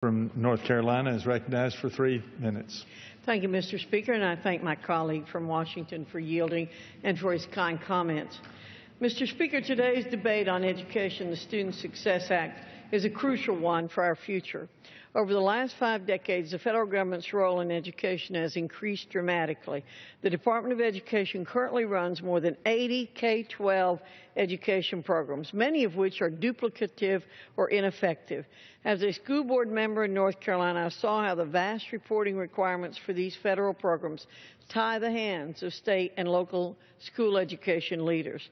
from North Carolina is recognized for 3 minutes. Thank you, Mr. Speaker, and I thank my colleague from Washington for yielding and for his kind comments. Mr. Speaker, today's debate on education, the Student Success Act, is a crucial one for our future. Over the last 5 decades, the federal government's role in education has increased dramatically. The Department of Education currently runs more than 80 K-12 education programs, many of which are duplicative or ineffective. As a school board member in North Carolina, I saw how the vast reporting requirements for these federal programs tie the hands of state and local school education leaders.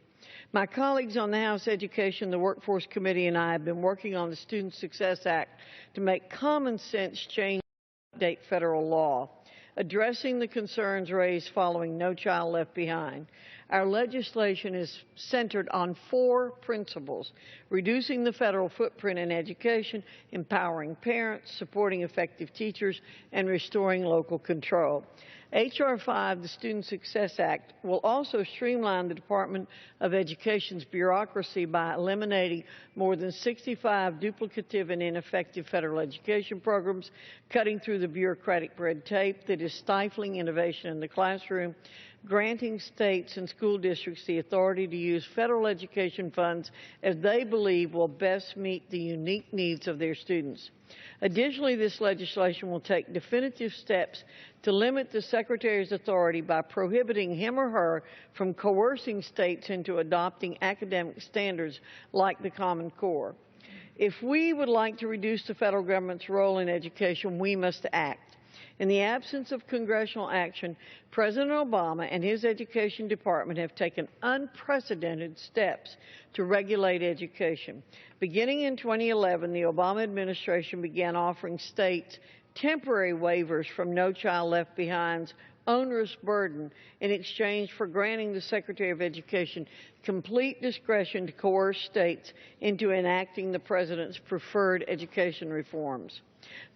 My colleagues on the House Education, the Workforce Committee, and I have been working on the Student Success Act to make common sense changes to update federal law, addressing the concerns raised following No Child Left Behind. Our legislation is centered on 4 principles: reducing the federal footprint in education, empowering parents, supporting effective teachers, and restoring local control. H.R. 5, the Student Success Act, will also streamline the Department of Education's bureaucracy by eliminating more than 65 duplicative and ineffective federal education programs, cutting through the bureaucratic red tape that is stifling innovation in the classroom, granting states and school districts the authority to use federal education funds as they believe will best meet the unique needs of their students. Additionally, this legislation will take definitive steps to limit the Secretary's authority by prohibiting him or her from coercing states into adopting academic standards like the Common Core. If we would like to reduce the federal government's role in education, we must act. In the absence of congressional action, President Obama and his Education Department have taken unprecedented steps to regulate education. Beginning in 2011, the Obama administration began offering states temporary waivers from No Child Left Behind's onerous burden in exchange for granting the Secretary of Education complete discretion to coerce states into enacting the President's preferred education reforms.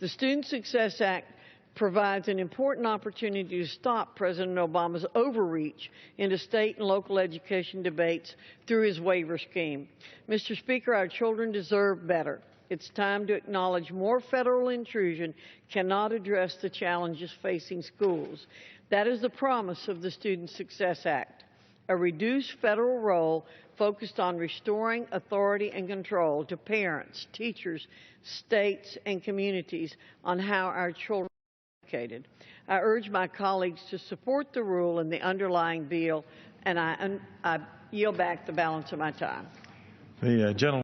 The Student Success Act provides an important opportunity to stop President Obama's overreach into state and local education debates through his waiver scheme. Mr. Speaker, our children deserve better. It's time to acknowledge more federal intrusion cannot address the challenges facing schools. That is the promise of the Student Success Act, a reduced federal role focused on restoring authority and control to parents, teachers, states, and communities on how our children are educated. I urge my colleagues to support the rule and the underlying bill, and I yield back the balance of my time. The gentleman